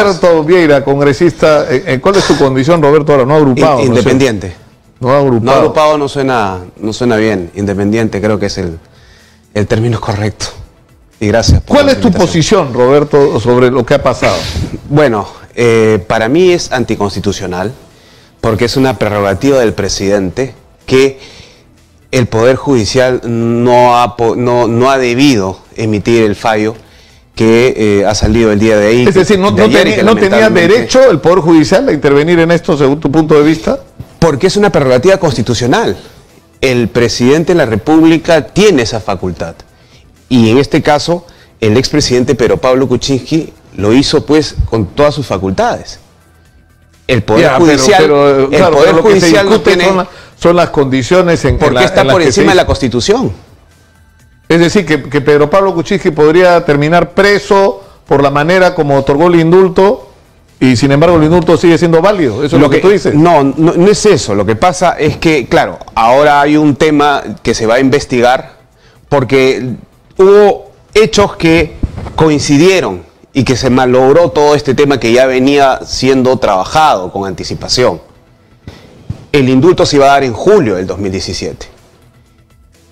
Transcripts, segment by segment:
Roberto Vieira, congresista, ¿cuál es tu condición, Roberto, ahora? No agrupado. Independiente. No agrupado. No agrupado no suena bien. Independiente creo que es el término correcto. Y gracias por ¿Cuál es tu posición, Roberto, sobre lo que ha pasado? Bueno, para mí es anticonstitucional, porque es una prerrogativa del presidente que el Poder Judicial no ha debido emitir el fallo que ha salido el día de ahí. Es decir, ¿no tenía derecho el Poder Judicial a intervenir en esto, según tu punto de vista? Porque es una prerrogativa constitucional. El presidente de la República tiene esa facultad. Y en este caso, el expresidente Pedro Pablo Kuczynski lo hizo pues con todas sus facultades. El Poder Judicial, lo que se discute son las condiciones en porque está por encima de la Constitución. Es decir, que Pedro Pablo Kuczynski podría terminar preso por la manera como otorgó el indulto y sin embargo el indulto sigue siendo válido. ¿Eso es lo que tú dices? No es eso. Lo que pasa es que, claro, ahora hay un tema que se va a investigar porque hubo hechos que coincidieron y que se malogró todo este tema que ya venía siendo trabajado con anticipación. El indulto se iba a dar en julio del 2017.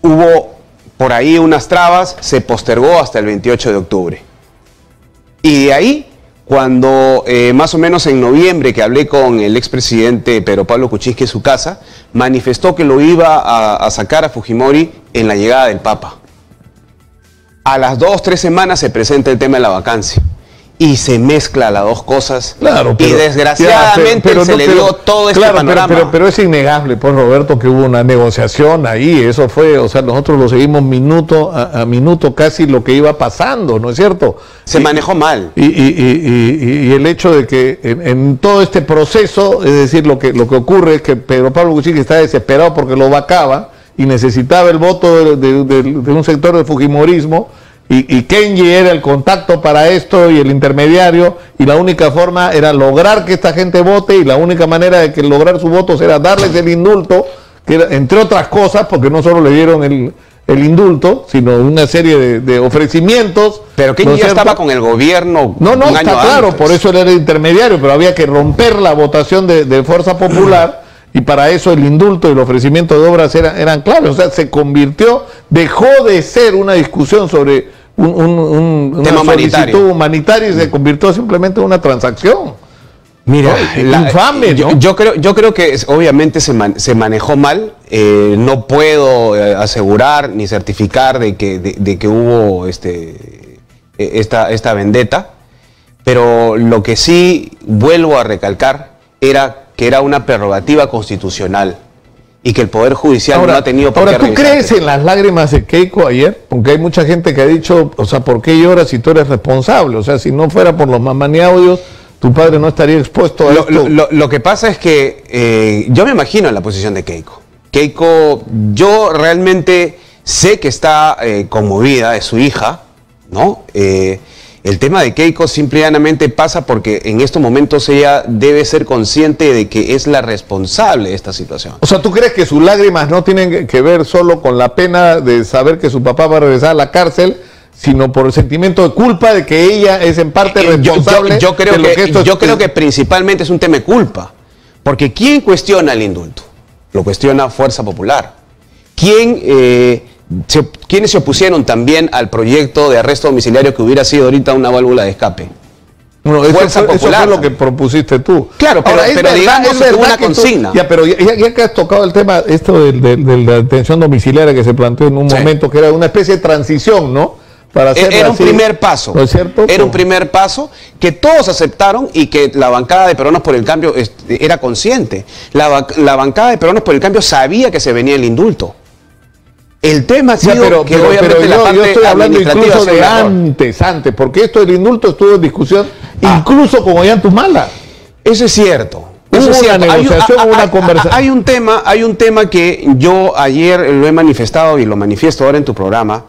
Hubo por ahí unas trabas, se postergó hasta el 28 de octubre. Y de ahí, cuando más o menos en noviembre que hablé con el expresidente Pedro Pablo Kuczynski en su casa, manifestó que lo iba a sacar a Fujimori en la llegada del Papa. A las 2 o 3 semanas se presenta el tema de la vacancia y se mezcla las dos cosas. Claro, y desgraciadamente se le dio todo este panorama. Pero es innegable, pues, Roberto, que hubo una negociación ahí. Eso fue, o sea, nosotros lo seguimos minuto a minuto casi lo que iba pasando, ¿no es cierto? Se manejó mal. Y el hecho de que en todo este proceso, es decir, lo que ocurre es que Pedro Pablo Kuczynski está desesperado porque lo vacaban y necesitaba el voto de un sector del fujimorismo, y Kenji era el contacto para esto y el intermediario, y la única forma era lograr que esta gente vote, y la única manera de que lograr sus votos era darles el indulto, que era, entre otras cosas, porque no solo le dieron el indulto, sino una serie de ofrecimientos. Pero Kenji ya estaba con el gobierno. No, está claro, por eso él era el intermediario, pero había que romper la votación de Fuerza Popular. Y para eso el indulto y el ofrecimiento de obras eran claves. O sea, se convirtió, dejó de ser una discusión sobre una solicitud humanitaria y se convirtió simplemente en una transacción. Mira, infame, ¿no? Yo creo que obviamente se manejó mal. No puedo asegurar ni certificar de que hubo esta vendetta. Pero lo que sí vuelvo a recalcar era que era una prerrogativa constitucional y que el Poder Judicial no ha tenido por qué revisar. ¿Tú crees en las lágrimas de Keiko ayer? Porque hay mucha gente que ha dicho, o sea, ¿por qué lloras si tú eres responsable? O sea, si no fuera por los mamaniaudios, tu padre no estaría expuesto a esto. Lo que pasa es que yo me imagino en la posición de Keiko. Keiko, yo realmente sé que está conmovida, es su hija, ¿no? El tema de Keiko simplemente pasa porque en estos momentos ella debe ser consciente de que es la responsable de esta situación. O sea, ¿tú crees que sus lágrimas no tienen que ver solo con la pena de saber que su papá va a regresar a la cárcel, sino por el sentimiento de culpa de que ella es en parte responsable? Yo creo que principalmente es un tema de culpa. Porque ¿quién cuestiona el indulto? Lo cuestiona Fuerza Popular. ¿Quiénes se opusieron también al proyecto de arresto domiciliario que hubiera sido ahorita una válvula de escape? Bueno, Fuerza Popular. Eso fue lo que propusiste tú. Claro, pero digamos que hubo una consigna. Pero ya que has tocado el tema esto de la detención domiciliaria que se planteó en un momento, que era una especie de transición, ¿no? Era un primer paso. ¿No es cierto? Era un primer paso que todos aceptaron y que la bancada de Peruanos por el Cambio era consciente. La bancada de Peruanos por el Cambio sabía que se venía el indulto. El tema ha sido que obviamente la parte yo estoy hablando incluso de antes, porque esto del indulto estuvo en discusión incluso con Ollantumala. Eso es cierto. Hubo una negociación, una conversación. Hay un tema que yo ayer lo he manifestado y lo manifiesto ahora en tu programa,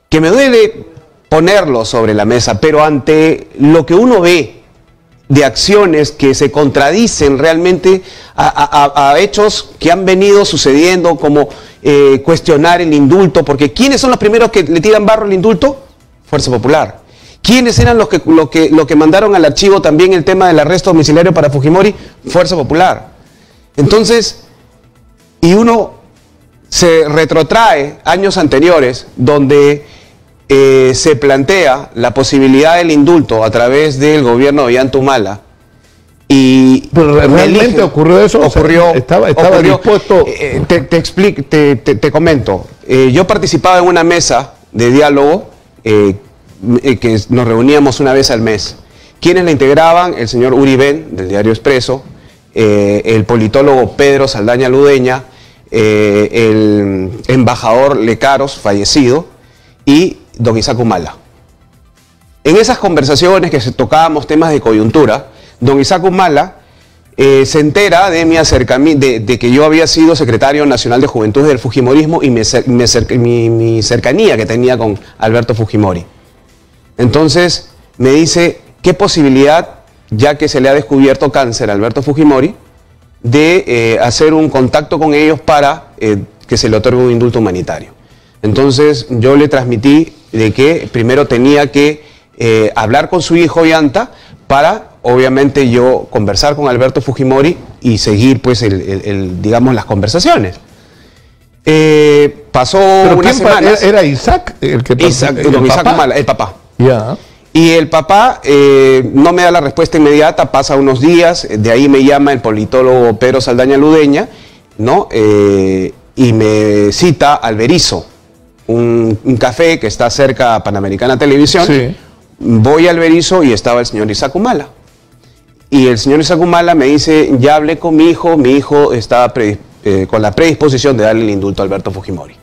que me duele ponerlo sobre la mesa, pero ante lo que uno ve de acciones que se contradicen realmente a hechos que han venido sucediendo, como cuestionar el indulto, porque ¿quiénes son los primeros que le tiran barro al indulto? Fuerza Popular. ¿Quiénes eran los que mandaron al archivo también el tema del arresto domiciliario para Fujimori? Fuerza Popular. Entonces, y uno se retrotrae años anteriores donde se plantea la posibilidad del indulto a través del gobierno de Ollanta Humala. Pero realmente ocurrió eso. Ocurrió. O sea, estaba ocurrió. dispuesto. Te comento. Yo participaba en una mesa de diálogo que nos reuníamos una vez al mes. ¿Quiénes la integraban? El señor Uri Ben, del Diario Expreso, el politólogo Pedro Saldaña Ludeña, el embajador Lecaros, fallecido, y don Isaac Humala. En esas conversaciones que tocábamos temas de coyuntura, don Isaac Humala se entera de mi acercamiento, de que yo había sido secretario nacional de Juventud del Fujimorismo y mi cercanía que tenía con Alberto Fujimori. Entonces me dice, ¿qué posibilidad, ya que se le ha descubierto cáncer a Alberto Fujimori, de hacer un contacto con ellos para que se le otorgue un indulto humanitario? Entonces yo le transmití de que primero tenía que hablar con su hijo Ollanta para, obviamente, yo conversar con Alberto Fujimori y seguir, pues, digamos, las conversaciones. Pasó unas semanas. ¿Era Isaac el que Isaac Humala, el papá. Ya. Y el papá no me da la respuesta inmediata, pasa unos días, de ahí me llama el politólogo Pedro Saldaña Ludeña, ¿no? Y me cita al Berizo, un café que está cerca a Panamericana Televisión. Sí. Voy al Berizo y estaba el señor Isaac Humala. Y el señor Isaac Humala me dice, ya hablé con mi hijo está con la predisposición de darle el indulto a Alberto Fujimori.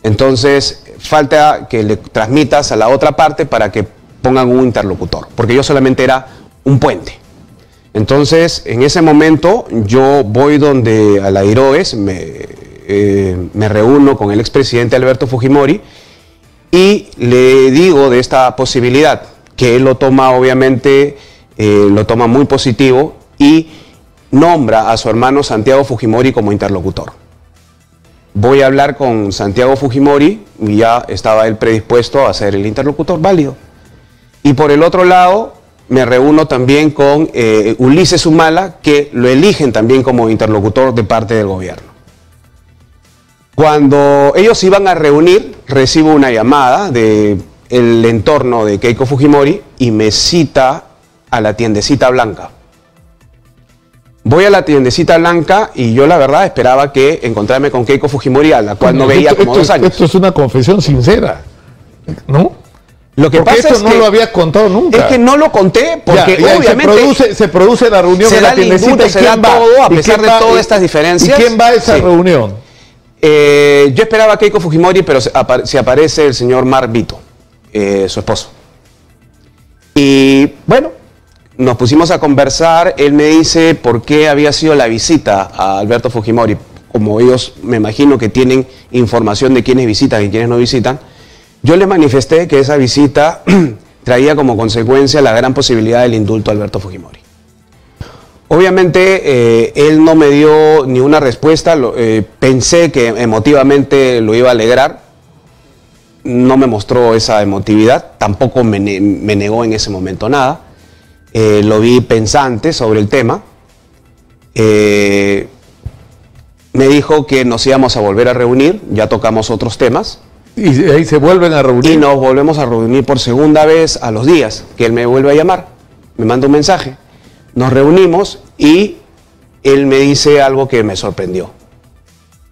Entonces, falta que le transmitas a la otra parte para que pongan un interlocutor, porque yo solamente era un puente. Entonces, en ese momento, yo voy donde a la Iroes, me reúno con el expresidente Alberto Fujimori y le digo de esta posibilidad, que él lo toma, obviamente, lo toma muy positivo y nombra a su hermano Santiago Fujimori como interlocutor. Voy a hablar con Santiago Fujimori y ya estaba él predispuesto a ser el interlocutor válido. Y por el otro lado, me reúno también con Ulises Humala, que lo eligen también como interlocutor de parte del gobierno. Cuando ellos iban a reunir, recibo una llamada del entorno de Keiko Fujimori y me cita a la tiendecita blanca. Voy a la tiendecita blanca y yo la verdad esperaba que encontrarme con Keiko Fujimori, a la cual no veía como 2 años. Esto es una confesión sincera, ¿no? Lo que porque pasa esto es no que lo habías contado nunca. Es que no lo conté porque ya, obviamente se produce la reunión se en da la el indulto, se da todo a pesar de todas estas diferencias. ¿Y quién va a esa reunión? Yo esperaba a Keiko Fujimori, pero se aparece el señor Mar Vito, su esposo. Y bueno, nos pusimos a conversar. Él me dice por qué había sido la visita a Alberto Fujimori. Como ellos, me imagino que tienen información de quiénes visitan y quiénes no visitan. Yo le manifesté que esa visita traía como consecuencia la gran posibilidad del indulto a Alberto Fujimori. Obviamente él no me dio ni una respuesta, pensé que emotivamente lo iba a alegrar, no me mostró esa emotividad, tampoco me negó en ese momento nada, lo vi pensante sobre el tema, me dijo que nos íbamos a volver a reunir, ya tocamos otros temas. Y ahí se vuelven a reunir. Y nos volvemos a reunir por segunda vez a los días, que él me vuelve a llamar, me manda un mensaje. Nos reunimos y él me dice algo que me sorprendió.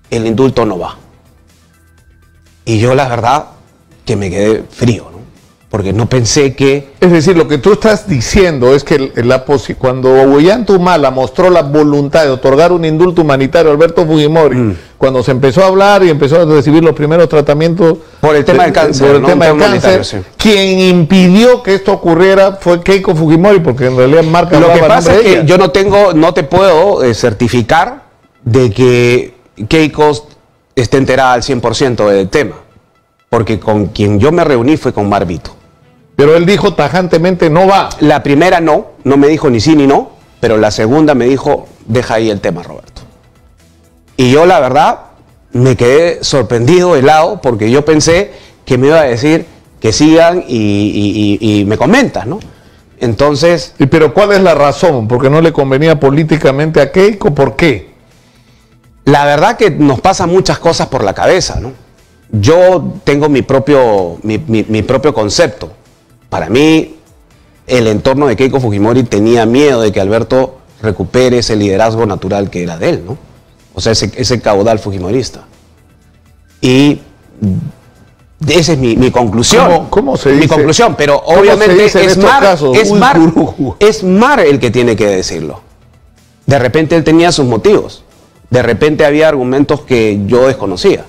El indulto no va. Y yo la verdad que me quedé frío, ¿no? Porque no pensé que... Es decir, lo que tú estás diciendo es que cuando Ollanta Humala mostró la voluntad de otorgar un indulto humanitario a Alberto Fujimori, cuando se empezó a hablar y empezó a recibir los primeros tratamientos... Por el tema del cáncer. Por el tema del cáncer, sí. Quien impidió que esto ocurriera fue Keiko Fujimori, porque en realidad marca... Lo que pasa es que yo no te puedo certificar de que Keiko esté enterada al 100% del tema, porque con quien yo me reuní fue con Mar Vito. Pero él dijo tajantemente no va. La primera no me dijo ni sí ni no, pero la segunda me dijo, deja ahí el tema, Roberto. Y yo la verdad me quedé sorprendido, helado, porque yo pensé que me iba a decir, que sigan y me comentas, ¿no? Entonces... Pero ¿cuál es la razón? ¿Porque no le convenía políticamente a Keiko? ¿Por qué? La verdad que nos pasan muchas cosas por la cabeza, ¿no? Yo tengo mi propio concepto. Para mí, el entorno de Keiko Fujimori tenía miedo de que Alberto recupere ese liderazgo natural que era de él, ¿no? O sea, ese caudal fujimorista. Y esa es mi conclusión. ¿Cómo se dice? Mi conclusión, pero obviamente es Mar el que tiene que decirlo. De repente él tenía sus motivos. De repente había argumentos que yo desconocía,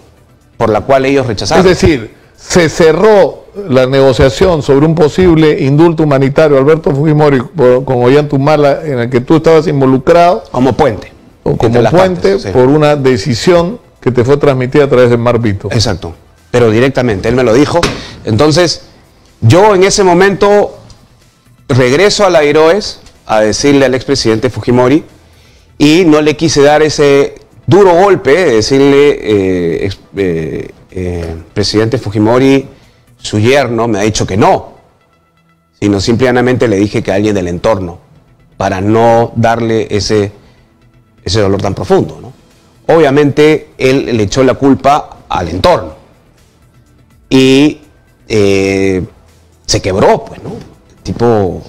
por la cual ellos rechazaron. Es decir, se cerró la negociación sobre un posible indulto humanitario a Alberto Fujimori con Ollantumala, en el que tú estabas involucrado. Como puente. O como puente, sí, por una decisión que te fue transmitida a través de Mar Vito. Exacto. Pero directamente, él me lo dijo. Entonces, yo en ese momento regreso a la Heroes a decirle al expresidente Fujimori, y no le quise dar ese duro golpe de decirle, presidente Fujimori, su yerno me ha dicho que no, sino simplemente le dije que a alguien del entorno, para no darle ese dolor tan profundo, ¿no? Obviamente él le echó la culpa al entorno y se quebró, pues, ¿no? Tipo,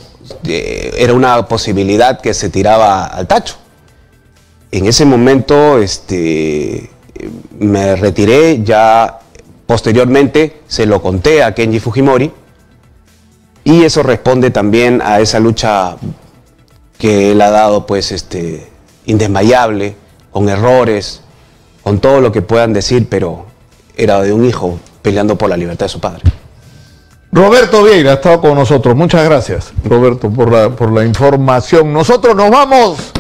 era una posibilidad que se tiraba al tacho. En ese momento me retiré, ya posteriormente se lo conté a Kenji Fujimori, y eso responde también a esa lucha que él ha dado, pues, indesmayable, con errores, con todo lo que puedan decir, pero era de un hijo peleando por la libertad de su padre. Roberto Vieira ha estado con nosotros. Muchas gracias, Roberto, por la información. Nosotros nos vamos.